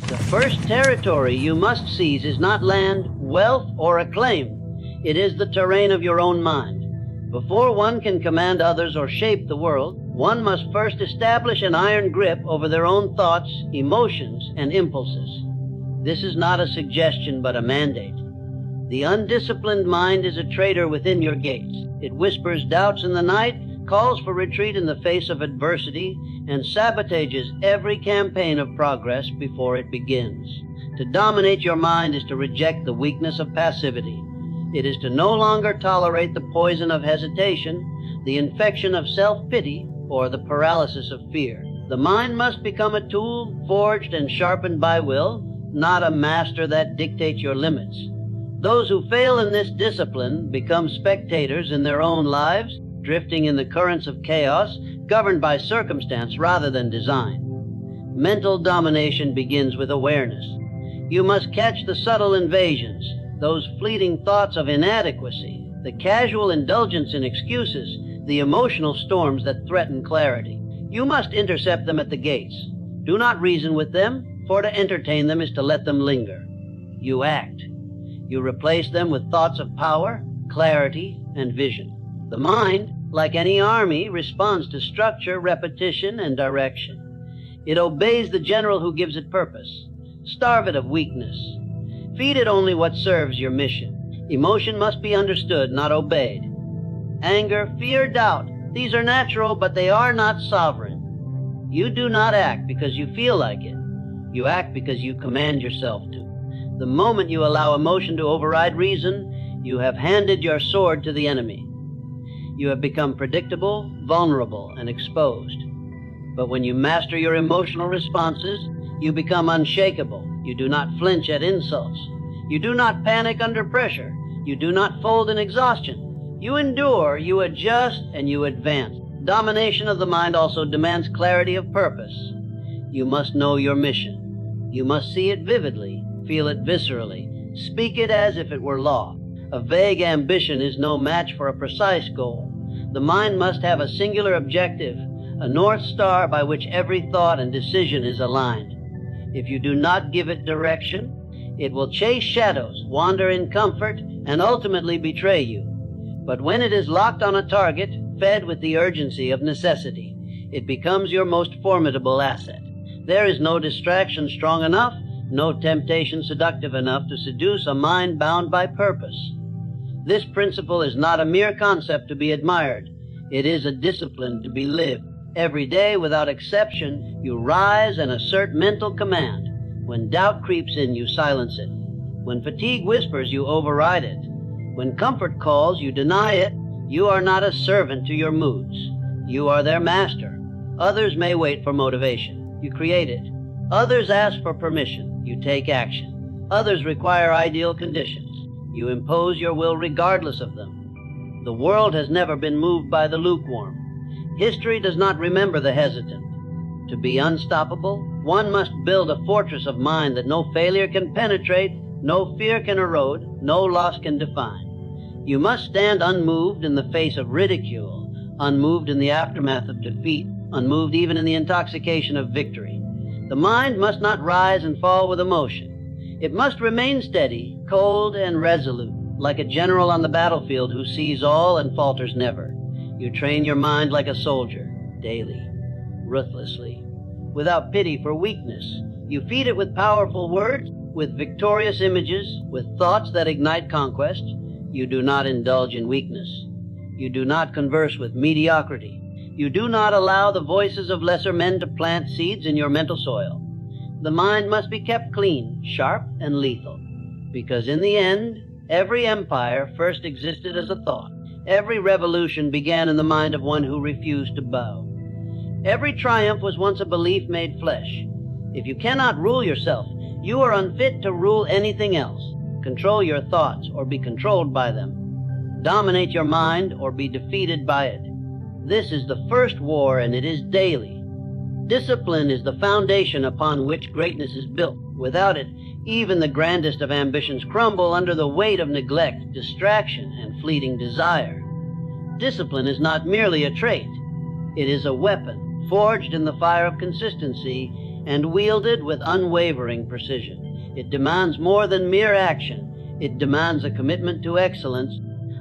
The first territory you must seize is not land, wealth, or acclaim. It is the terrain of your own mind. Before one can command others or shape the world, one must first establish an iron grip over their own thoughts, emotions, and impulses. This is not a suggestion, but a mandate. The undisciplined mind is a traitor within your gates. It whispers doubts in the night, calls for retreat in the face of adversity, and sabotages every campaign of progress before it begins. To dominate your mind is to reject the weakness of passivity. It is to no longer tolerate the poison of hesitation, the infection of self-pity, or the paralysis of fear. The mind must become a tool forged and sharpened by will, not a master that dictates your limits. Those who fail in this discipline become spectators in their own lives, drifting in the currents of chaos, governed by circumstance rather than design. Mental domination begins with awareness. You must catch the subtle invasions, those fleeting thoughts of inadequacy, the casual indulgence in excuses, the emotional storms that threaten clarity. You must intercept them at the gates. Do not reason with them, for to entertain them is to let them linger. You act. You replace them with thoughts of power, clarity, and vision. The mind, like any army, responds to structure, repetition, and direction. It obeys the general who gives it purpose. Starve it of weakness. Feed it only what serves your mission. Emotion must be understood, not obeyed. Anger, fear, doubt, these are natural, but they are not sovereign. You do not act because you feel like it. You act because you command yourself to. The moment you allow emotion to override reason, you have handed your sword to the enemy. You have become predictable, vulnerable, and exposed. But when you master your emotional responses, you become unshakable. You do not flinch at insults. You do not panic under pressure. You do not fold in exhaustion. You endure, you adjust, and you advance. Domination of the mind also demands clarity of purpose. You must know your mission. You must see it vividly, feel it viscerally, speak it as if it were law. A vague ambition is no match for a precise goal. The mind must have a singular objective, a north star by which every thought and decision is aligned. If you do not give it direction, it will chase shadows, wander in comfort, and ultimately betray you. But when it is locked on a target, fed with the urgency of necessity, it becomes your most formidable asset. There is no distraction strong enough, no temptation seductive enough to seduce a mind bound by purpose. This principle is not a mere concept to be admired. It is a discipline to be lived. Every day, without exception, you rise and assert mental command. When doubt creeps in, you silence it. When fatigue whispers, you override it. When comfort calls, you deny it. You are not a servant to your moods. You are their master. Others may wait for motivation. You create it. Others ask for permission. You take action. Others require ideal conditions. You impose your will regardless of them. The world has never been moved by the lukewarm. History does not remember the hesitant. To be unstoppable, one must build a fortress of mind that no failure can penetrate, no fear can erode, no loss can define. You must stand unmoved in the face of ridicule, unmoved in the aftermath of defeat, unmoved even in the intoxication of victory. The mind must not rise and fall with emotion. It must remain steady, cold, and resolute, like a general on the battlefield who sees all and falters never. You train your mind like a soldier, daily, ruthlessly, without pity for weakness. You feed it with powerful words, with victorious images, with thoughts that ignite conquest. You do not indulge in weakness. You do not converse with mediocrity. You do not allow the voices of lesser men to plant seeds in your mental soil. The mind must be kept clean, sharp, and lethal, because in the end, every empire first existed as a thought. Every revolution began in the mind of one who refused to bow. Every triumph was once a belief made flesh. If you cannot rule yourself, you are unfit to rule anything else. Control your thoughts or be controlled by them. Dominate your mind or be defeated by it. This is the first war, and it is daily. Discipline is the foundation upon which greatness is built. Without it, even the grandest of ambitions crumble under the weight of neglect, distraction, and fleeting desire. Discipline is not merely a trait. It is a weapon, forged in the fire of consistency, and wielded with unwavering precision. It demands more than mere action. It demands a commitment to excellence,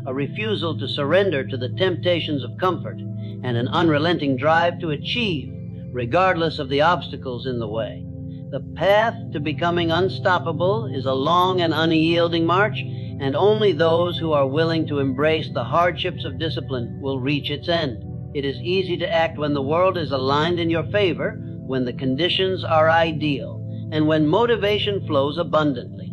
a refusal to surrender to the temptations of comfort, and an unrelenting drive to achieve, regardless of the obstacles in the way. The path to becoming unstoppable is a long and unyielding march, and only those who are willing to embrace the hardships of discipline will reach its end. It is easy to act when the world is aligned in your favor, when the conditions are ideal, and when motivation flows abundantly.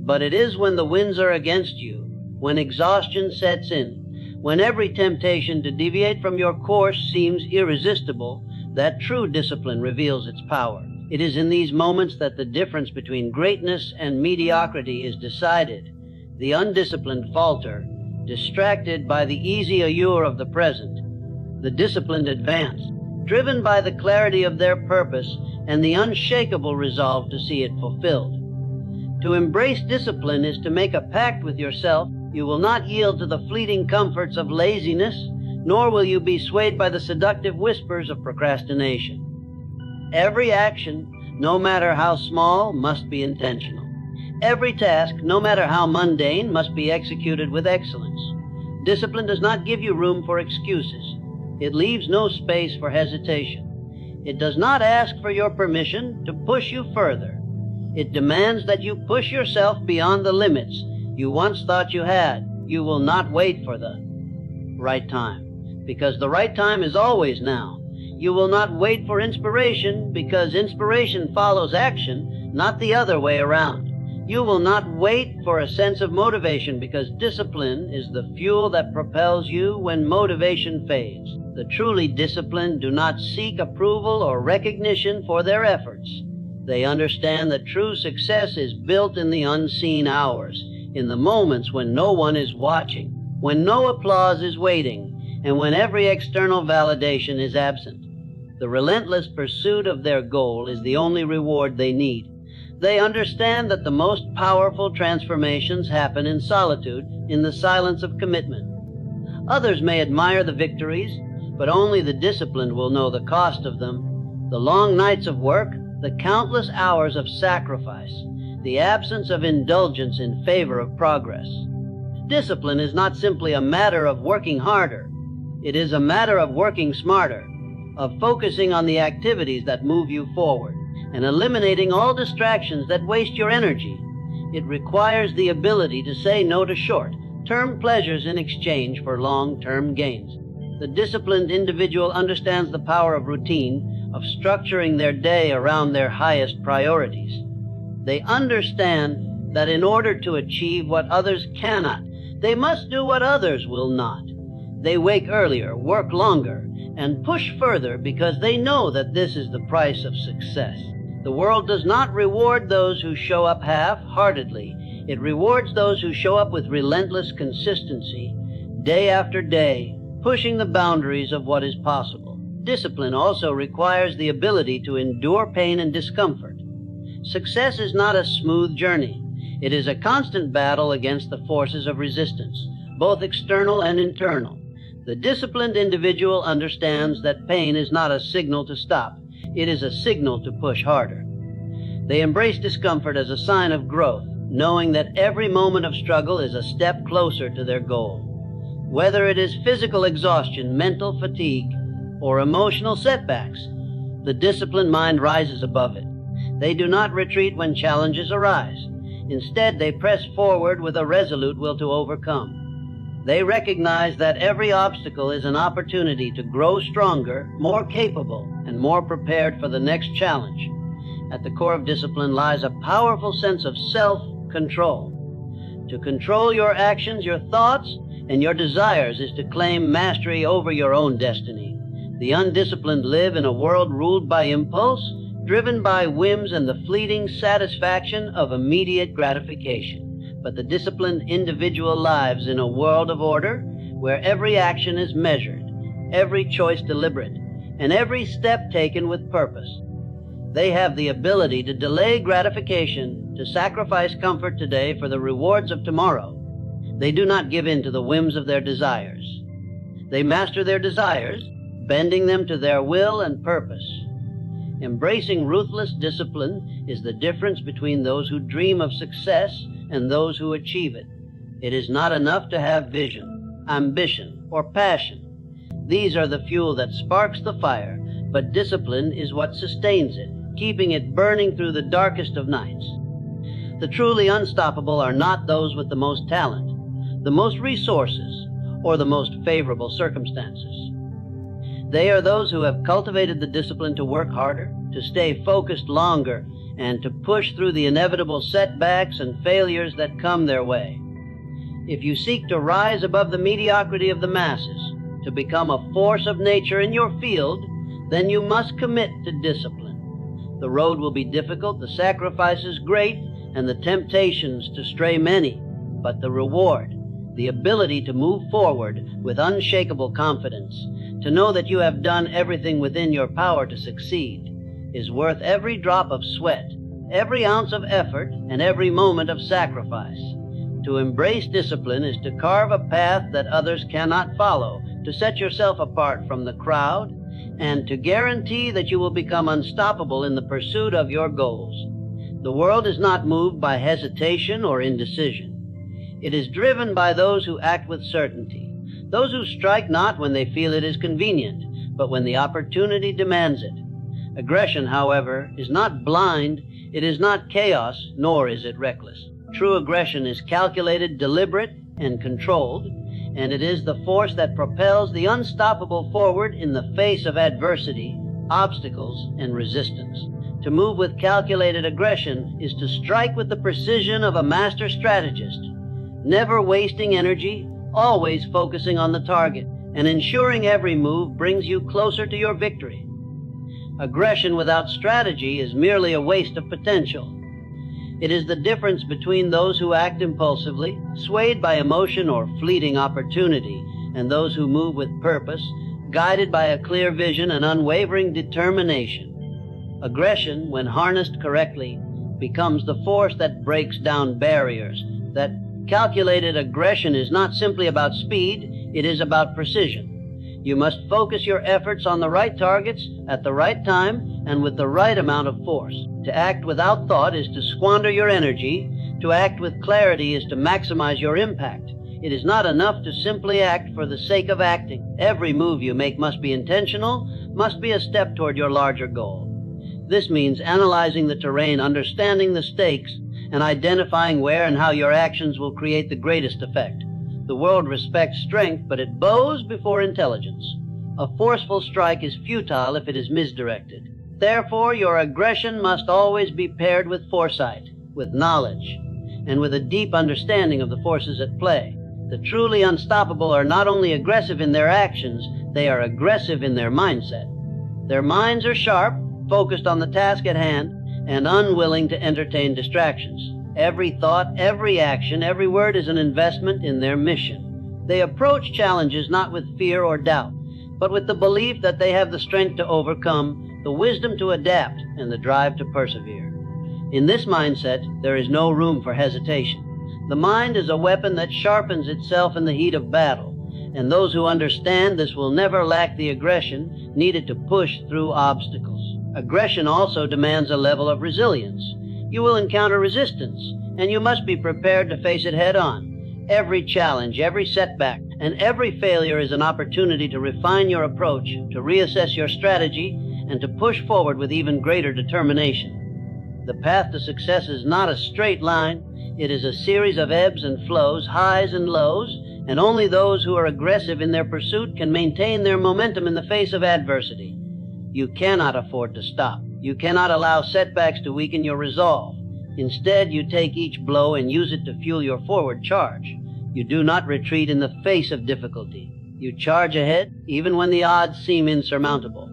But it is when the winds are against you, when exhaustion sets in, when every temptation to deviate from your course seems irresistible, that true discipline reveals its power. It is in these moments that the difference between greatness and mediocrity is decided. The undisciplined falter, distracted by the easy allure of the present. The disciplined advance, driven by the clarity of their purpose and the unshakable resolve to see it fulfilled. To embrace discipline is to make a pact with yourself. You will not yield to the fleeting comforts of laziness, nor will you be swayed by the seductive whispers of procrastination. Every action, no matter how small, must be intentional. Every task, no matter how mundane, must be executed with excellence. Discipline does not give you room for excuses. It leaves no space for hesitation. It does not ask for your permission to push you further. It demands that you push yourself beyond the limits you once thought you had. You will not wait for the right time, because the right time is always now. You will not wait for inspiration, because inspiration follows action, not the other way around. You will not wait for a sense of motivation, because discipline is the fuel that propels you when motivation fades. The truly disciplined do not seek approval or recognition for their efforts. They understand that true success is built in the unseen hours, in the moments when no one is watching, when no applause is waiting, and when every external validation is absent. The relentless pursuit of their goal is the only reward they need. They understand that the most powerful transformations happen in solitude, in the silence of commitment. Others may admire the victories, but only the disciplined will know the cost of them. The long nights of work, the countless hours of sacrifice, the absence of indulgence in favor of progress. Discipline is not simply a matter of working harder. It is a matter of working smarter, of focusing on the activities that move you forward, and eliminating all distractions that waste your energy. It requires the ability to say no to short-term pleasures in exchange for long-term gains. The disciplined individual understands the power of routine, of structuring their day around their highest priorities. They understand that in order to achieve what others cannot, they must do what others will not. They wake earlier, work longer, and push further because they know that this is the price of success. The world does not reward those who show up half-heartedly. It rewards those who show up with relentless consistency, day after day, pushing the boundaries of what is possible. Discipline also requires the ability to endure pain and discomfort. Success is not a smooth journey. It is a constant battle against the forces of resistance, both external and internal. The disciplined individual understands that pain is not a signal to stop. It is a signal to push harder. They embrace discomfort as a sign of growth, knowing that every moment of struggle is a step closer to their goal. Whether it is physical exhaustion, mental fatigue, or emotional setbacks, the disciplined mind rises above it. They do not retreat when challenges arise. Instead, they press forward with a resolute will to overcome. They recognize that every obstacle is an opportunity to grow stronger, more capable, and more prepared for the next challenge. At the core of discipline lies a powerful sense of self-control. To control your actions, your thoughts, and your desires is to claim mastery over your own destiny. The undisciplined live in a world ruled by impulse, driven by whims and the fleeting satisfaction of immediate gratification. But the disciplined individual lives in a world of order where every action is measured, every choice deliberate, and every step taken with purpose. They have the ability to delay gratification, to sacrifice comfort today for the rewards of tomorrow. They do not give in to the whims of their desires. They master their desires, bending them to their will and purpose. Embracing ruthless discipline is the difference between those who dream of success and those who achieve it. It is not enough to have vision, ambition, or passion. These are the fuel that sparks the fire, but discipline is what sustains it, keeping it burning through the darkest of nights. The truly unstoppable are not those with the most talent, the most resources, or the most favorable circumstances. They are those who have cultivated the discipline to work harder, to stay focused longer, and to push through the inevitable setbacks and failures that come their way. If you seek to rise above the mediocrity of the masses, to become a force of nature in your field, then you must commit to discipline. The road will be difficult, the sacrifices great, and the temptations to stray many, but the reward, the ability to move forward with unshakable confidence, to know that you have done everything within your power to succeed, is worth every drop of sweat, every ounce of effort, and every moment of sacrifice. To embrace discipline is to carve a path that others cannot follow, to set yourself apart from the crowd, and to guarantee that you will become unstoppable in the pursuit of your goals. The world is not moved by hesitation or indecision. It is driven by those who act with certainty, those who strike not when they feel it is convenient, but when the opportunity demands it. Aggression, however, is not blind, it is not chaos, nor is it reckless. True aggression is calculated, deliberate, and controlled, and it is the force that propels the unstoppable forward in the face of adversity, obstacles, and resistance. To move with calculated aggression is to strike with the precision of a master strategist, never wasting energy, always focusing on the target, and ensuring every move brings you closer to your victory. Aggression without strategy is merely a waste of potential. It is the difference between those who act impulsively, swayed by emotion or fleeting opportunity, and those who move with purpose, guided by a clear vision and unwavering determination. Aggression, when harnessed correctly, becomes the force that breaks down barriers. That calculated aggression is not simply about speed, it is about precision. You must focus your efforts on the right targets at the right time and with the right amount of force. To act without thought is to squander your energy. To act with clarity is to maximize your impact. It is not enough to simply act for the sake of acting. Every move you make must be intentional, must be a step toward your larger goal. This means analyzing the terrain, understanding the stakes, and identifying where and how your actions will create the greatest effect. The world respects strength, but it bows before intelligence. A forceful strike is futile if it is misdirected. Therefore, your aggression must always be paired with foresight, with knowledge, and with a deep understanding of the forces at play. The truly unstoppable are not only aggressive in their actions, they are aggressive in their mindset. Their minds are sharp, focused on the task at hand, and unwilling to entertain distractions. Every thought, every action, every word is an investment in their mission. They approach challenges not with fear or doubt, but with the belief that they have the strength to overcome, the wisdom to adapt, and the drive to persevere. In this mindset, there is no room for hesitation. The mind is a weapon that sharpens itself in the heat of battle, and those who understand this will never lack the aggression needed to push through obstacles. Aggression also demands a level of resilience. You will encounter resistance, and you must be prepared to face it head on. Every challenge, every setback, and every failure is an opportunity to refine your approach, to reassess your strategy, and to push forward with even greater determination. The path to success is not a straight line. It is a series of ebbs and flows, highs and lows, and only those who are aggressive in their pursuit can maintain their momentum in the face of adversity. You cannot afford to stop. You cannot allow setbacks to weaken your resolve. Instead, you take each blow and use it to fuel your forward charge. You do not retreat in the face of difficulty. You charge ahead, even when the odds seem insurmountable.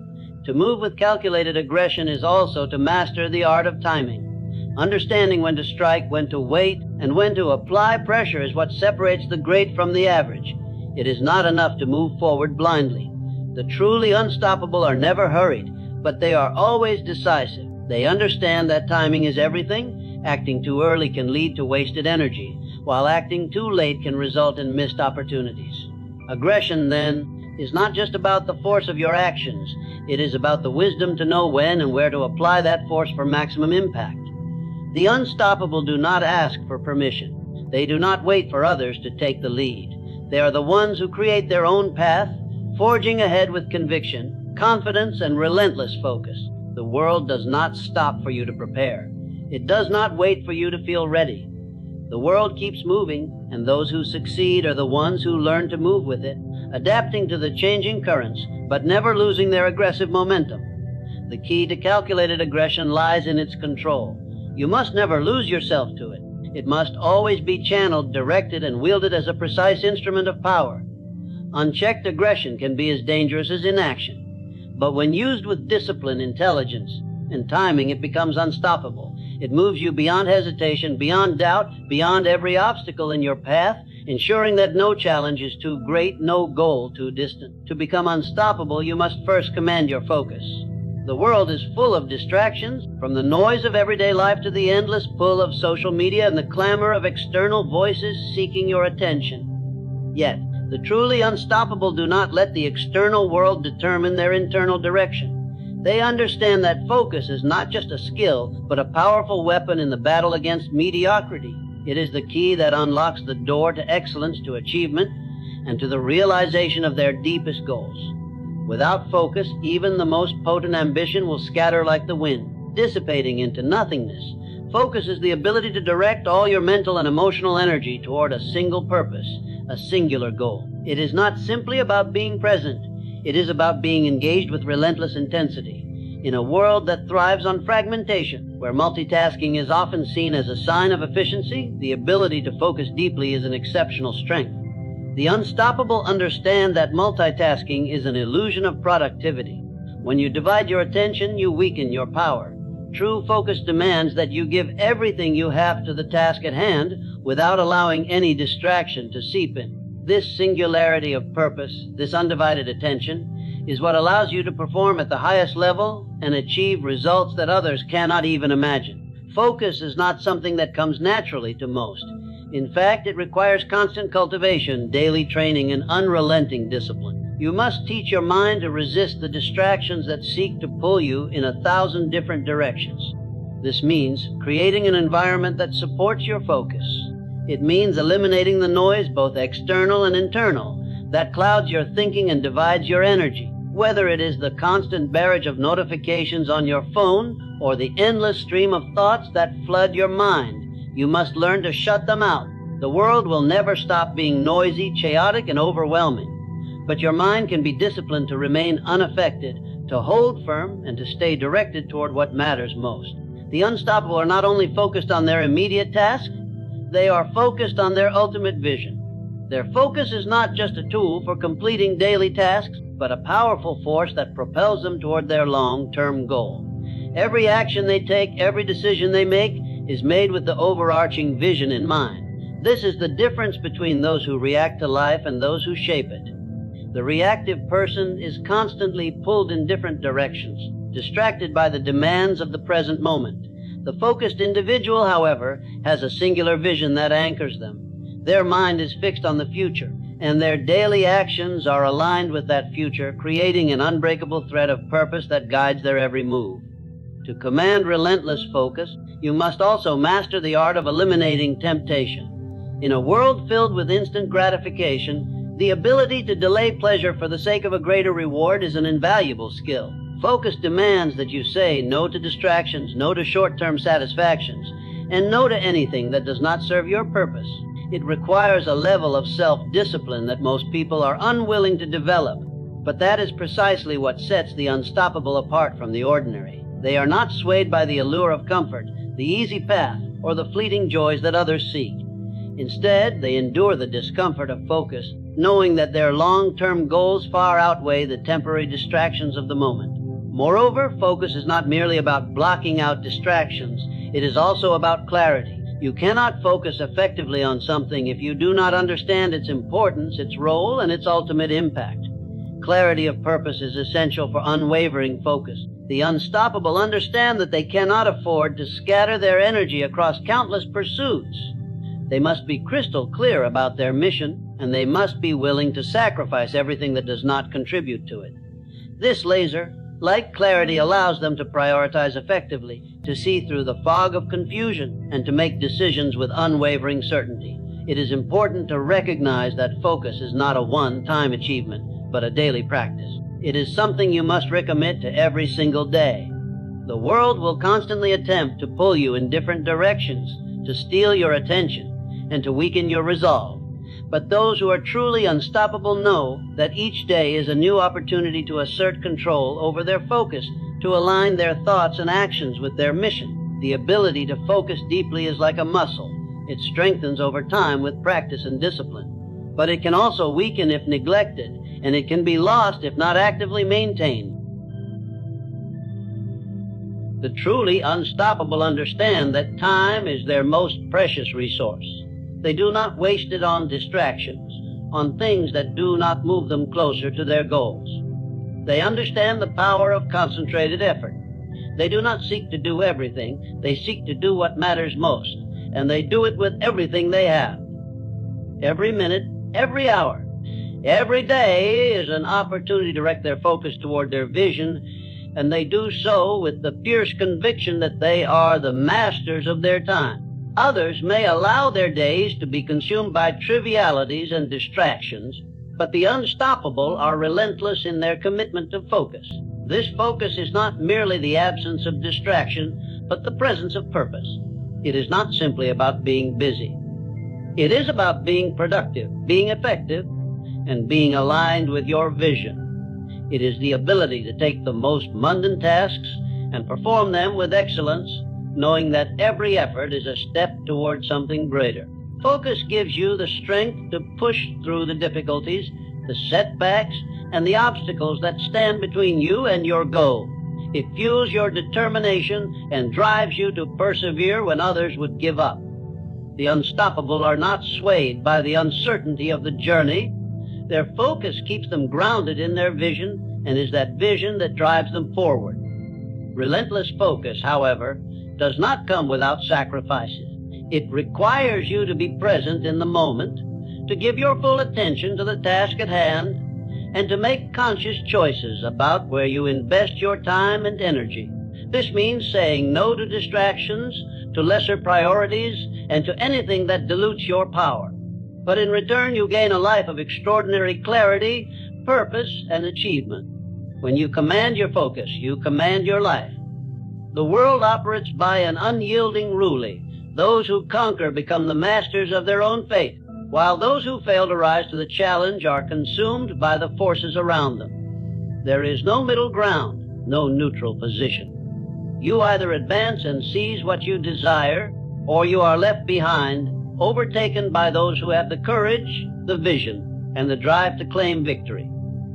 To move with calculated aggression is also to master the art of timing. Understanding when to strike, when to wait, and when to apply pressure is what separates the great from the average. It is not enough to move forward blindly. The truly unstoppable are never hurried, but they are always decisive. They understand that timing is everything. Acting too early can lead to wasted energy, while acting too late can result in missed opportunities. Aggression, then, is not just about the force of your actions. It is about the wisdom to know when and where to apply that force for maximum impact. The unstoppable do not ask for permission. They do not wait for others to take the lead. They are the ones who create their own path, forging ahead with conviction, confidence, and relentless focus. The world does not stop for you to prepare. It does not wait for you to feel ready. The world keeps moving, and those who succeed are the ones who learn to move with it, adapting to the changing currents, but never losing their aggressive momentum. The key to calculated aggression lies in its control. You must never lose yourself to it. It must always be channeled, directed, and wielded as a precise instrument of power. Unchecked aggression can be as dangerous as inaction. But when used with discipline, intelligence, and timing, it becomes unstoppable. It moves you beyond hesitation, beyond doubt, beyond every obstacle in your path, ensuring that no challenge is too great, no goal too distant. To become unstoppable, you must first command your focus. The world is full of distractions, from the noise of everyday life to the endless pull of social media and the clamor of external voices seeking your attention. Yet, the truly unstoppable do not let the external world determine their internal direction. They understand that focus is not just a skill, but a powerful weapon in the battle against mediocrity. It is the key that unlocks the door to excellence, to achievement, and to the realization of their deepest goals. Without focus, even the most potent ambition will scatter like the wind, dissipating into nothingness. Focus is the ability to direct all your mental and emotional energy toward a single purpose, a singular goal. It is not simply about being present. It is about being engaged with relentless intensity. In a world that thrives on fragmentation, where multitasking is often seen as a sign of efficiency, the ability to focus deeply is an exceptional strength. The unstoppable understand that multitasking is an illusion of productivity. When you divide your attention, you weaken your power. True focus demands that you give everything you have to the task at hand without allowing any distraction to seep in. This singularity of purpose, this undivided attention, is what allows you to perform at the highest level and achieve results that others cannot even imagine. Focus is not something that comes naturally to most. In fact, it requires constant cultivation, daily training, and unrelenting discipline. You must teach your mind to resist the distractions that seek to pull you in 1,000 different directions. This means creating an environment that supports your focus. It means eliminating the noise, both external and internal, that clouds your thinking and divides your energy. Whether it is the constant barrage of notifications on your phone or the endless stream of thoughts that flood your mind, you must learn to shut them out. The world will never stop being noisy, chaotic, and overwhelming. But your mind can be disciplined to remain unaffected, to hold firm, and to stay directed toward what matters most. The unstoppable are not only focused on their immediate task, they are focused on their ultimate vision. Their focus is not just a tool for completing daily tasks, but a powerful force that propels them toward their long-term goal. Every action they take, every decision they make, is made with the overarching vision in mind. This is the difference between those who react to life and those who shape it. The reactive person is constantly pulled in different directions, distracted by the demands of the present moment. The focused individual, however, has a singular vision that anchors them. Their mind is fixed on the future, and their daily actions are aligned with that future, creating an unbreakable thread of purpose that guides their every move. To command relentless focus, you must also master the art of eliminating temptation. In a world filled with instant gratification, the ability to delay pleasure for the sake of a greater reward is an invaluable skill. Focus demands that you say no to distractions, no to short-term satisfactions, and no to anything that does not serve your purpose. It requires a level of self-discipline that most people are unwilling to develop, but that is precisely what sets the unstoppable apart from the ordinary. They are not swayed by the allure of comfort, the easy path, or the fleeting joys that others seek. Instead, they endure the discomfort of focus, knowing that their long-term goals far outweigh the temporary distractions of the moment. Moreover, focus is not merely about blocking out distractions. It is also about clarity. You cannot focus effectively on something if you do not understand its importance, its role, and its ultimate impact. Clarity of purpose is essential for unwavering focus. The unstoppable understand that they cannot afford to scatter their energy across countless pursuits. They must be crystal clear about their mission and they must be willing to sacrifice everything that does not contribute to it. This laser, like clarity, allows them to prioritize effectively, to see through the fog of confusion, and to make decisions with unwavering certainty. It is important to recognize that focus is not a one-time achievement, but a daily practice. It is something you must recommit to every single day. The world will constantly attempt to pull you in different directions, to steal your attention, and to weaken your resolve. But those who are truly unstoppable know that each day is a new opportunity to assert control over their focus, to align their thoughts and actions with their mission. The ability to focus deeply is like a muscle. It strengthens over time with practice and discipline. But it can also weaken if neglected, and it can be lost if not actively maintained. The truly unstoppable understand that time is their most precious resource. They do not waste it on distractions, on things that do not move them closer to their goals. They understand the power of concentrated effort. They do not seek to do everything. They seek to do what matters most, and they do it with everything they have. Every minute, every hour, every day is an opportunity to direct their focus toward their vision, and they do so with the fierce conviction that they are the masters of their time. Others may allow their days to be consumed by trivialities and distractions, but the unstoppable are relentless in their commitment to focus. This focus is not merely the absence of distraction, but the presence of purpose. It is not simply about being busy. It is about being productive, being effective, and being aligned with your vision. It is the ability to take the most mundane tasks and perform them with excellence, knowing that every effort is a step toward something greater. Focus gives you the strength to push through the difficulties, the setbacks, and the obstacles that stand between you and your goal. It fuels your determination and drives you to persevere when others would give up. The unstoppable are not swayed by the uncertainty of the journey. Their focus keeps them grounded in their vision, and is that vision that drives them forward. Relentless focus, however, does not come without sacrifices. It requires you to be present in the moment, to give your full attention to the task at hand, and to make conscious choices about where you invest your time and energy. This means saying no to distractions, to lesser priorities, and to anything that dilutes your power. But in return, you gain a life of extraordinary clarity, purpose, and achievement. When you command your focus, you command your life. The world operates by an unyielding ruling. Those who conquer become the masters of their own fate, while those who fail to rise to the challenge are consumed by the forces around them. There is no middle ground, no neutral position. You either advance and seize what you desire, or you are left behind, overtaken by those who have the courage, the vision, and the drive to claim victory.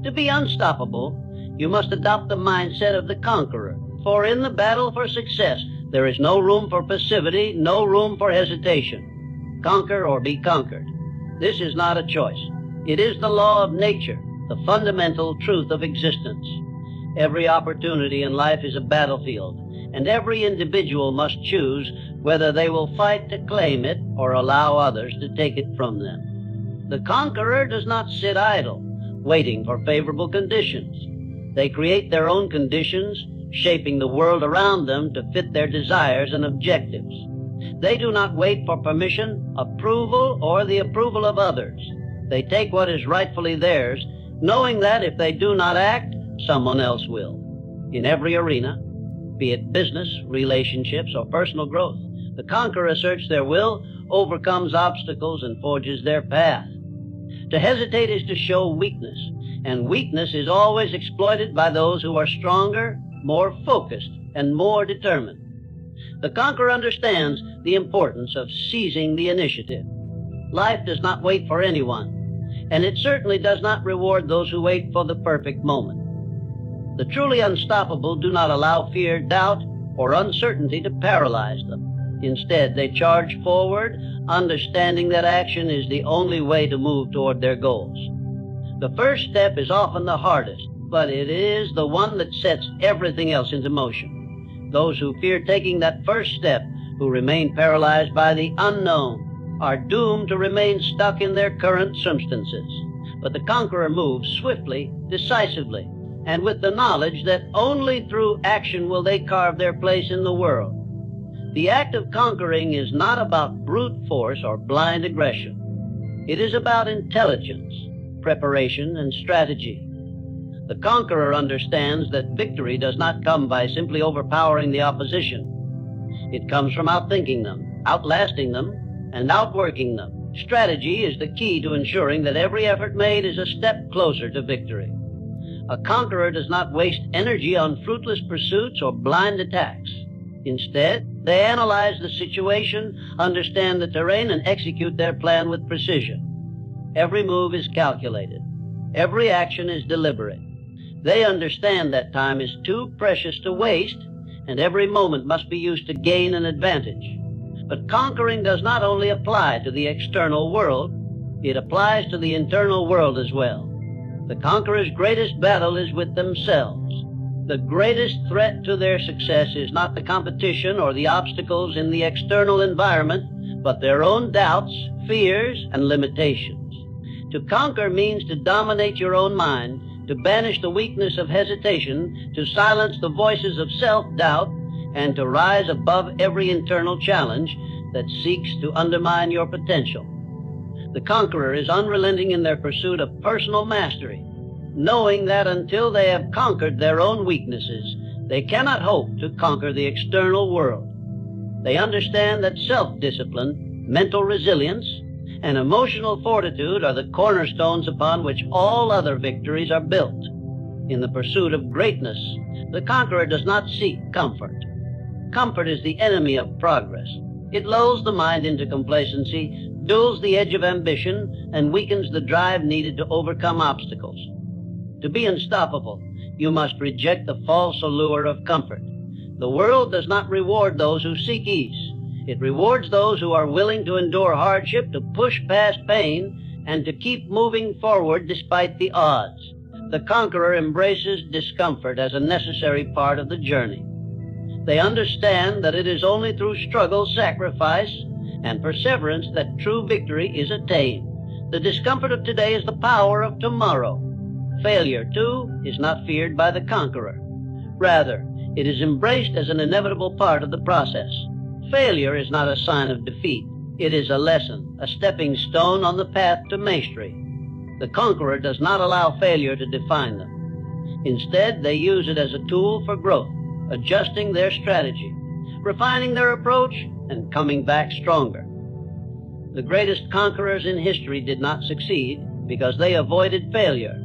To be unstoppable, you must adopt the mindset of the conqueror. For in the battle for success, there is no room for passivity, no room for hesitation. Conquer or be conquered. This is not a choice. It is the law of nature, the fundamental truth of existence. Every opportunity in life is a battlefield, and every individual must choose whether they will fight to claim it or allow others to take it from them. The conqueror does not sit idle, waiting for favorable conditions. They create their own conditions, shaping the world around them to fit their desires and objectives. They do not wait for permission, approval, or the approval of others. They take what is rightfully theirs, knowing that if they do not act, someone else will. In every arena, be it business, relationships, or personal growth, the conqueror asserts their will, overcomes obstacles, and forges their path. To hesitate is to show weakness, and weakness is always exploited by those who are stronger, more focused, and more determined. The conqueror understands the importance of seizing the initiative. Life does not wait for anyone, and it certainly does not reward those who wait for the perfect moment. The truly unstoppable do not allow fear, doubt, or uncertainty to paralyze them. Instead, they charge forward, understanding that action is the only way to move toward their goals. The first step is often the hardest, but it is the one that sets everything else into motion. Those who fear taking that first step, who remain paralyzed by the unknown, are doomed to remain stuck in their current circumstances. But the conqueror moves swiftly, decisively, and with the knowledge that only through action will they carve their place in the world. The act of conquering is not about brute force or blind aggression. It is about intelligence, preparation, and strategy. The conqueror understands that victory does not come by simply overpowering the opposition. It comes from outthinking them, outlasting them, and outworking them. Strategy is the key to ensuring that every effort made is a step closer to victory. A conqueror does not waste energy on fruitless pursuits or blind attacks. Instead, they analyze the situation, understand the terrain, and execute their plan with precision. Every move is calculated. Every action is deliberate. They understand that time is too precious to waste, and every moment must be used to gain an advantage. But conquering does not only apply to the external world, it applies to the internal world as well. The conqueror's greatest battle is with themselves. The greatest threat to their success is not the competition or the obstacles in the external environment, but their own doubts, fears, and limitations. To conquer means to dominate your own mind, to banish the weakness of hesitation, to silence the voices of self-doubt, and to rise above every internal challenge that seeks to undermine your potential. The conqueror is unrelenting in their pursuit of personal mastery, knowing that until they have conquered their own weaknesses, they cannot hope to conquer the external world. They understand that self-discipline, mental resilience, and emotional fortitude are the cornerstones upon which all other victories are built. In the pursuit of greatness, the conqueror does not seek comfort. Comfort is the enemy of progress. It lulls the mind into complacency, dulls the edge of ambition, and weakens the drive needed to overcome obstacles. To be unstoppable, you must reject the false allure of comfort. The world does not reward those who seek ease. It rewards those who are willing to endure hardship, to push past pain, and to keep moving forward despite the odds. The conqueror embraces discomfort as a necessary part of the journey. They understand that it is only through struggle, sacrifice, and perseverance that true victory is attained. The discomfort of today is the power of tomorrow. Failure, too, is not feared by the conqueror. Rather, it is embraced as an inevitable part of the process. Failure is not a sign of defeat. It is a lesson, a stepping stone on the path to mastery. The conqueror does not allow failure to define them. Instead, they use it as a tool for growth, adjusting their strategy, refining their approach, and coming back stronger. The greatest conquerors in history did not succeed because they avoided failure.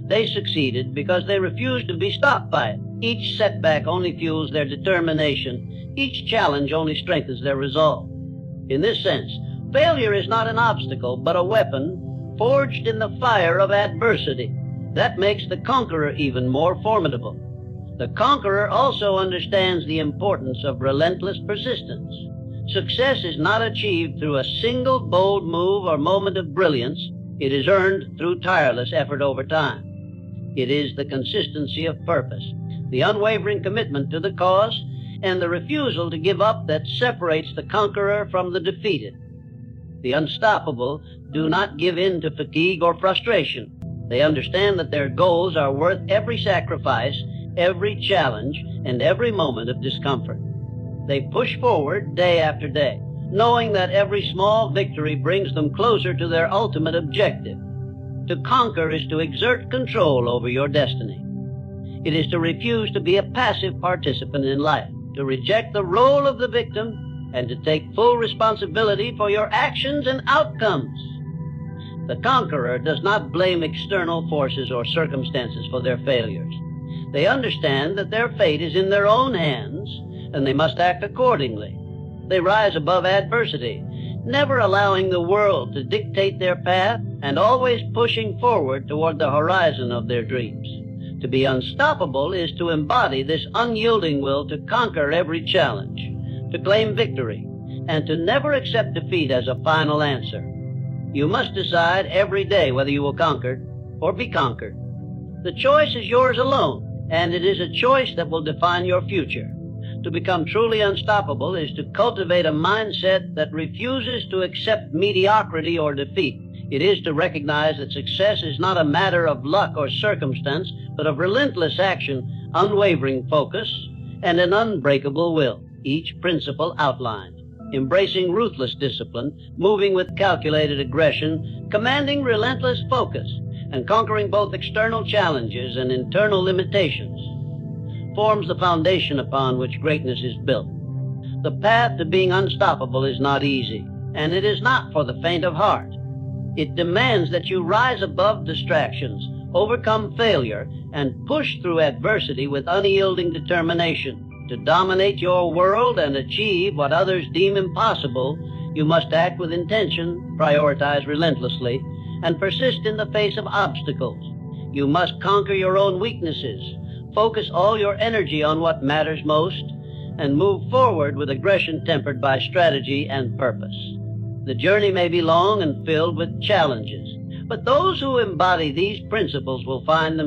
They succeeded because they refused to be stopped by it. Each setback only fuels their determination. Each challenge only strengthens their resolve. In this sense, failure is not an obstacle, but a weapon forged in the fire of adversity. That makes the conqueror even more formidable. The conqueror also understands the importance of relentless persistence. Success is not achieved through a single bold move or moment of brilliance. It is earned through tireless effort over time. It is the consistency of purpose, the unwavering commitment to the cause, and the refusal to give up that separates the conqueror from the defeated. The unstoppable do not give in to fatigue or frustration. They understand that their goals are worth every sacrifice, every challenge, and every moment of discomfort. They push forward day after day, knowing that every small victory brings them closer to their ultimate objective. To conquer is to exert control over your destiny. It is to refuse to be a passive participant in life, to reject the role of the victim, and to take full responsibility for your actions and outcomes. The conqueror does not blame external forces or circumstances for their failures. They understand that their fate is in their own hands, and they must act accordingly. They rise above adversity, never allowing the world to dictate their path, and always pushing forward toward the horizon of their dreams. To be unstoppable is to embody this unyielding will to conquer every challenge, to claim victory, and to never accept defeat as a final answer. You must decide every day whether you will conquer or be conquered. The choice is yours alone, and it is a choice that will define your future. To become truly unstoppable is to cultivate a mindset that refuses to accept mediocrity or defeat. It is to recognize that success is not a matter of luck or circumstance, but of relentless action, unwavering focus, and an unbreakable will, each principle outlined. Embracing ruthless discipline, moving with calculated aggression, commanding relentless focus, and conquering both external challenges and internal limitations forms the foundation upon which greatness is built. The path to being unstoppable is not easy, and it is not for the faint of heart. It demands that you rise above distractions, overcome failure, and push through adversity with unyielding determination. To dominate your world and achieve what others deem impossible, you must act with intention, prioritize relentlessly, and persist in the face of obstacles. You must conquer your own weaknesses, focus all your energy on what matters most, and move forward with aggression tempered by strategy and purpose. The journey may be long and filled with challenges, but those who embody these principles will find them